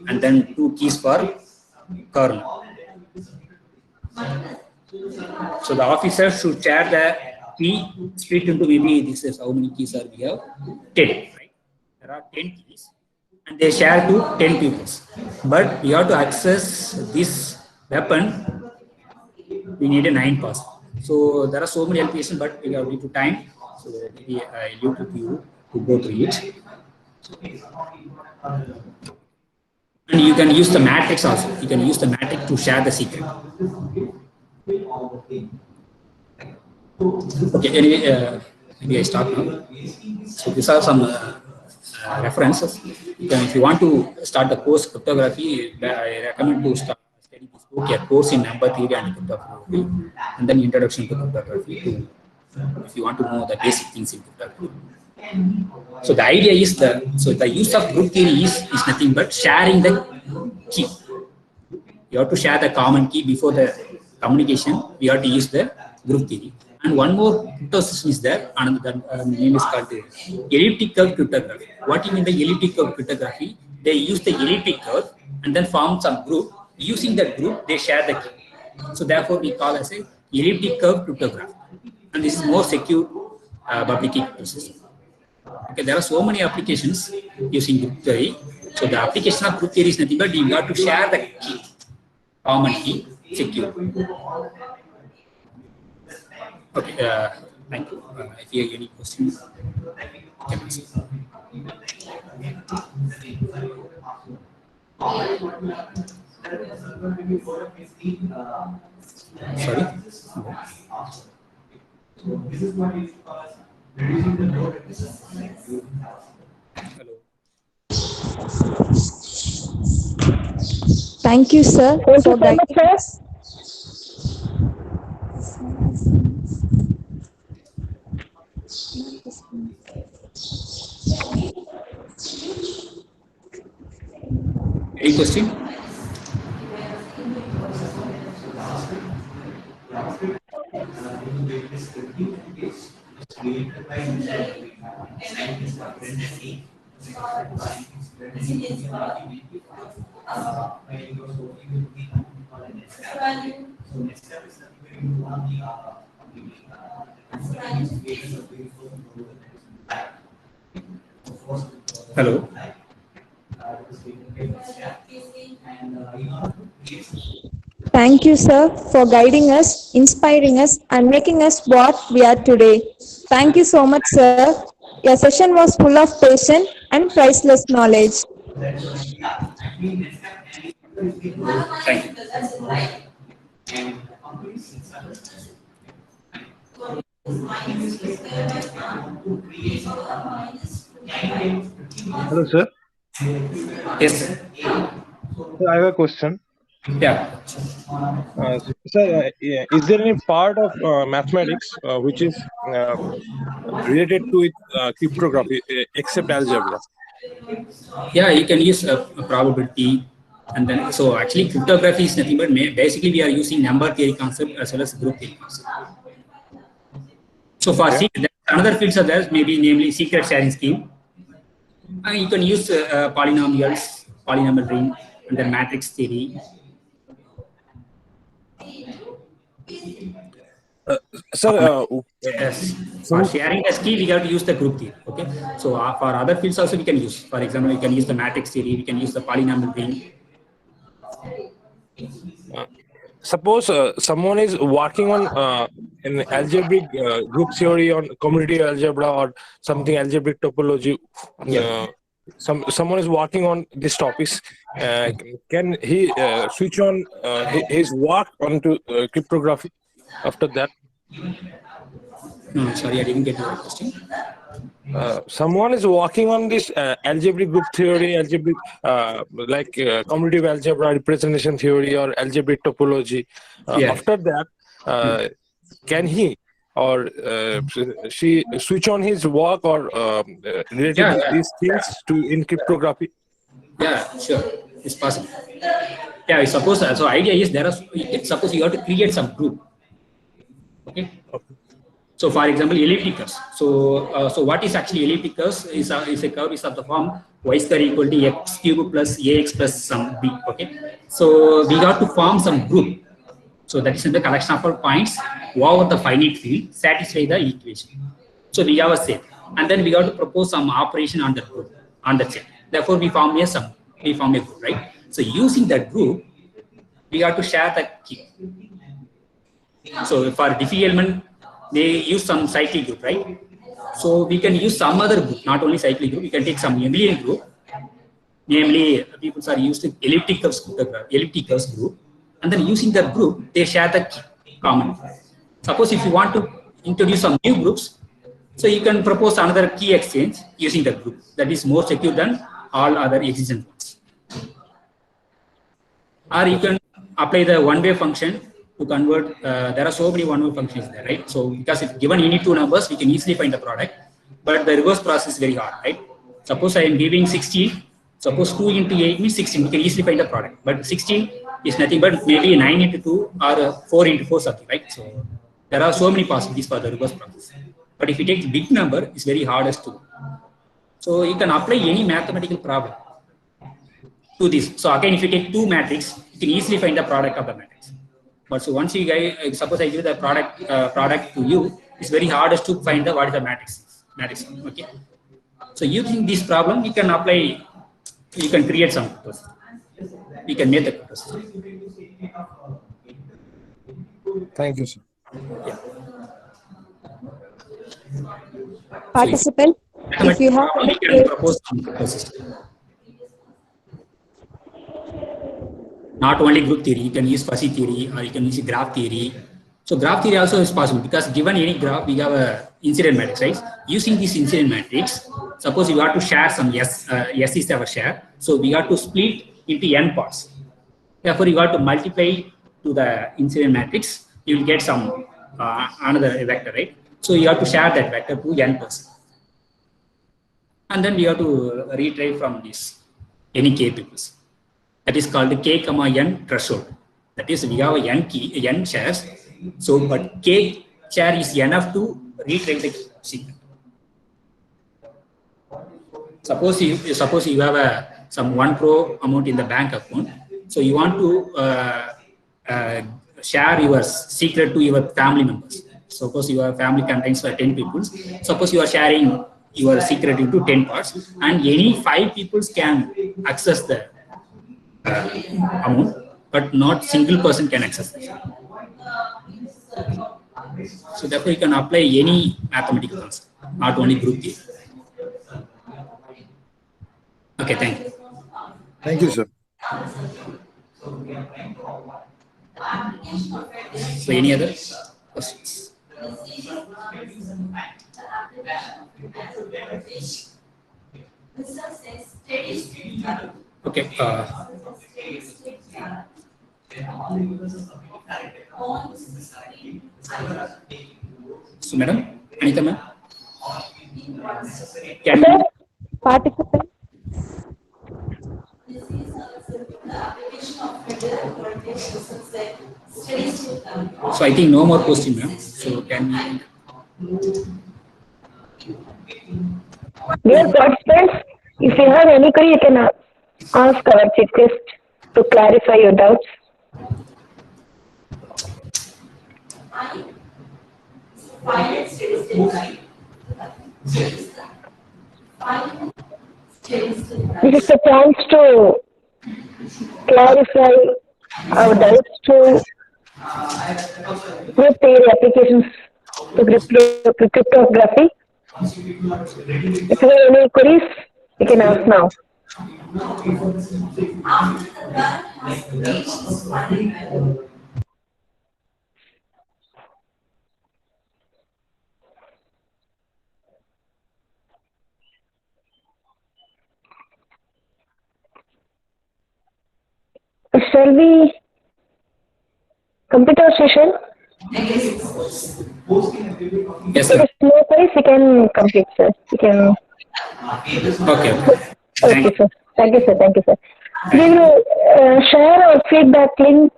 and then 2 keys for colonel. So the officers should share the key split into, maybe this is how many keys are we have? 10, right? There are 10 keys, and they share to 10 pupils. But we have to access this weapon, we need a 9 pass. So there are so many applications, but we have little time. So maybe I leave it to you to go through it. And you can use the matrix also. You can use the matrix to share the secret. Okay, anyway, maybe I start now. So these are some references. If you want to start the course cryptography, I recommend to start study this book, a course in number theory and cryptography, and then introduction to cryptography, if you want to know the basic things in cryptography. So the idea is the use of group theory is nothing but sharing the key. You have to share the common key before the communication. We have to use the group theory. And one more crypto system is there, and the name is called elliptic curve cryptography. What do you mean the elliptic curve cryptography? They use the elliptic curve and then form some group. Using that group, they share the key. So therefore, we call as a elliptic curve cryptography. And this is more secure public key crypto system. Okay, there are so many applications using group theory. So the application of group theory is nothing but you have to share the key, common key, secure. Okay, thank you. If you have any questions, you can ask. Sorry? Hello. Thank you, sir, Thank for you so much, guiding sir. us. Any question? Hello. Thank you, sir, for guiding us, inspiring us, and making us what we are today. Thank you so much, sir. Your session was full of passion and priceless knowledge. Thank you. Hello, sir. Yes, sir. Sir, I have a question. Yeah. Sir, is there any part of mathematics which is related to cryptography except algebra? Yeah, you can use a probability, and then so actually cryptography is nothing but basically we are using number theory concept as well as group theory concept. So for another fields are there, maybe namely secret sharing scheme. You can use polynomials, polynomial ring, and then matrix theory. Sir, Yes. For sharing a key, we have to use the group theory. Okay. So for other fields also we can use. For example, we can use the matrix theory. We can use the polynomial ring. suppose someone is working on an algebraic group theory on commutative algebra or something algebraic topology. Someone is working on these topics. Can he switch on his work onto cryptography after that? No, sorry, I didn't get your question. Someone is working on this algebraic group theory, algebraic commutative algebra representation theory or algebraic topology. After that, can he or she switch on his work or related these things to in cryptography? Yeah, sure, it's possible. Yeah, suppose so. Idea is there are. Suppose you have to create some group. Okay. So, for example, elliptic curves. So what is actually elliptic curves? Is a curve is of the form y square equal to x cube plus ax plus some b. Okay. So we got to form some group. So that is in the collection of all points over the finite field satisfy the equation. So we have a set, and then we got to propose some operation on the group on the set. Therefore, we form a sum. We form a group, right? So using that group, we got to share the key. So for Diffie-Hellman, they use some cyclic group, right? So we can use some other group, not only cyclic group. We can take some Emilian group. Namely, people are used to elliptic curves group, and then using that group, they share the common. Suppose if you want to introduce some new groups, so you can propose another key exchange using the group. That is more secure than all other existing ones. Or you can apply the one-way function to convert. There are so many one-way functions there, right? So because if given any two numbers, we can easily find the product, but the reverse process is very hard, right? Suppose I am giving 16. Suppose 2 into 8 means 16. We can easily find the product, but 16 is nothing but maybe 9 into 2 or 4 into 4 something, right? So there are so many possibilities for the reverse process. But if you take the big number, it's very hardest to do. So you can apply any mathematical problem to this. So again, if you take two matrix, you can easily find the product of the matrix. But so once you guys, suppose I give the product to you, it's very hardest to find what is the matrix. Okay. So using this problem, you can apply. You can create some process. We can make the process. Thank you, sir. Yeah. Participant, if you have we can propose some process. Not only group theory, you can use fuzzy theory or you can use graph theory. So graph theory also is possible because given any graph, we have a incident matrix, right? Using this incident matrix, suppose you have to share some S is our share. So we have to split into n parts. Therefore, you have to multiply to the incident matrix. You will get some another vector, right? So you have to share that vector to n person. And then we have to retrieve from this any k peoples. That is called the k comma n threshold. That is, we have a n shares. So, but k share is enough to retrieve the secret. Suppose you have some 1 crore amount in the bank account. So you want to share your secret to your family members. Suppose your family contains 10 people. Suppose you are sharing your secret into 10 parts, and any 5 people can access the amount. but not single person can access it. So therefore, you can apply any mathematical concept, not only group theory. Okay, thank you. Thank you, sir. So any other questions? Okay. So, madam, Anita ma'am, can you? Participant. So I think no more question, ma'am. So can we? Dear participants, if you have any query, you can ask our chief guest to clarify your doubts. This is a chance to clarify our doubts to group theory applications to cryptography. If you have any queries, you can ask now. Shall we complete our session? Yes, If sir. there is no queries, we can complete, sir. We can. Okay. Thank Okay, sir. Thank you, sir. Thank you, sir. We will share our feedback link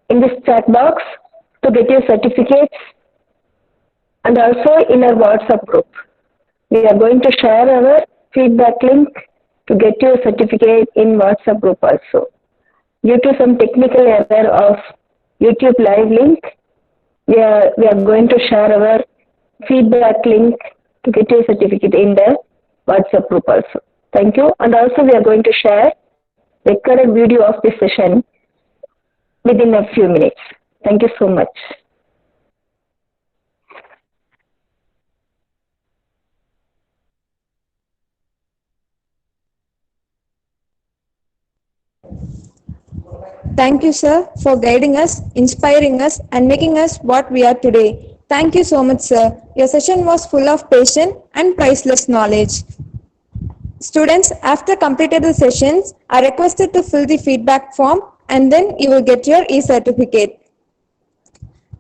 in this chat box to get your certificates and also in our WhatsApp group. We are going to share our feedback link to get your certificate in WhatsApp group also. Due to some technical error of YouTube live link, we are going to share our feedback link to get your certificate in the WhatsApp group also. Thank you. And also we are going to share recorded video of this session within a few minutes. Thank you so much. Thank you, sir, for guiding us, inspiring us, and making us what we are today. Thank you so much, sir. Your session was full of patience and priceless knowledge. Students, after completed the sessions, are requested to fill the feedback form and then you will get your e-certificate.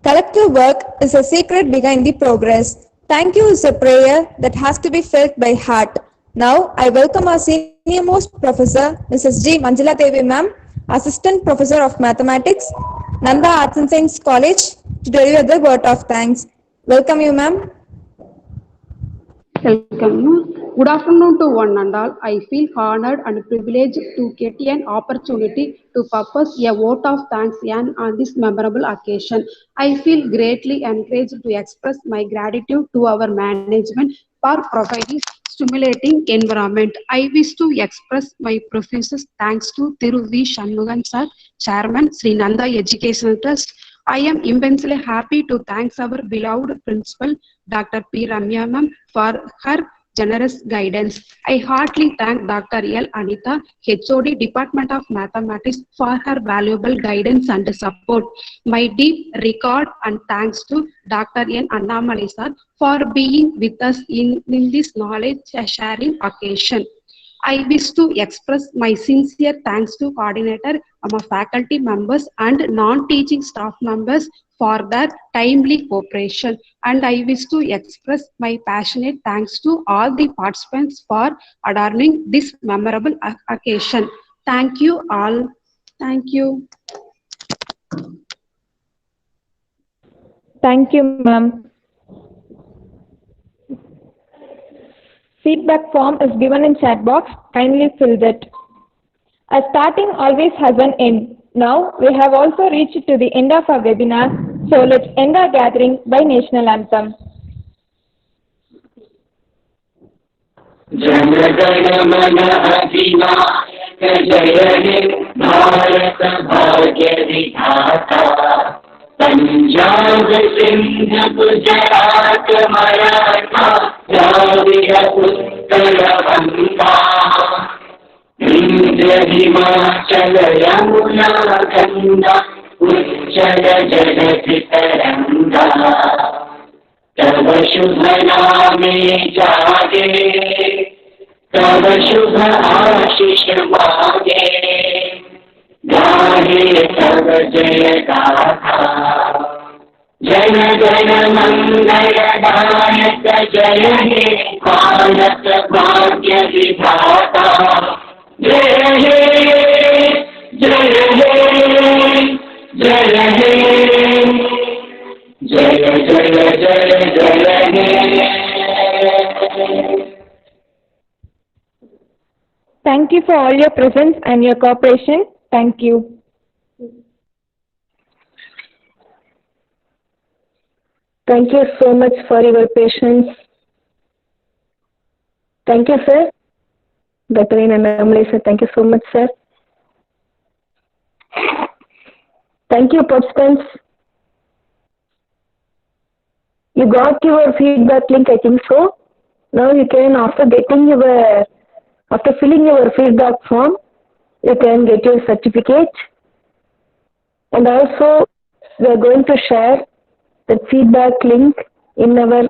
Collective work is a secret behind the progress. Thank you is a prayer that has to be felt by heart. Now, I welcome our senior most professor, Mrs. G. Manjula Devi ma'am, Assistant Professor of Mathematics, Nanda Arts and Science College, to deliver the word of thanks. Welcome you, ma'am. Welcome. Good afternoon to one and all. I feel honored and privileged to get an opportunity to purpose a vote of thanks on this memorable occasion. I feel greatly encouraged to express my gratitude to our management for providing stimulating environment. I wish to express my profuse thanks to Thiru V. Shanmugan sir, Chairman, Sri Nanda Educational Trust. I am immensely happy to thank our beloved principal, Dr. P. Ramya ma'am, for her generous guidance. I heartily thank Dr. L. Anita, HOD Department of Mathematics, for her valuable guidance and support. My deep regard and thanks to Dr. N. Annamalai sir for being with us in this knowledge sharing occasion. I wish to express my sincere thanks to coordinator, our faculty members and non-teaching staff members for their timely cooperation. And I wish to express my passionate thanks to all the participants for adorning this memorable occasion. Thank you all. Thank you. Thank you, ma'am. Feedback form is given in chat box. Kindly fill that. A starting always has an end. Now we have also reached to the end of our webinar. So let's end our gathering by national anthem. जय हे भारत भाग्य विधाता पंजाब सिंध गुजरात मराठा द्राविड उत्कल बंगा विंध्य हिमाचल यमुना गंगा उच्चल जलधि तरंगा तव शुभ नामे जागे तव शुभ आशीष मागे गाहे तव जय गाथा जन गण मंगलदायक जय हे भारत भाग्य विधाता जय हे जय हे जय हे जय जय जय जय हे. Thank you for all your presence and your cooperation. Thank you. Thank you so much for your patience. Thank you, sir. Dr. Annamale, sir, thank you so much, sir. Thank you, participants. You got your feedback link, I think so. Now you can, after filling your feedback form, you can get your certificate. And also, we are going to share the feedback link in our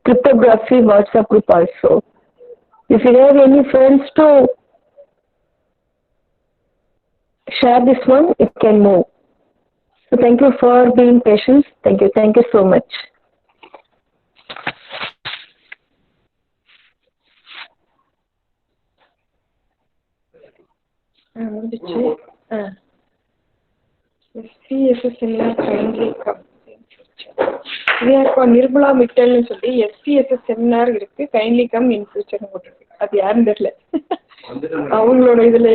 cryptography WhatsApp group also. If you have any friends to share this one, it can move. So thank you for being patient. Thank you so much. SPSS kindly come. We are for Nirmala Mittal nu solli SPSS seminar irukku, kindly come in future nu potrukku. Adu yarum therilla. Avangaloda idhula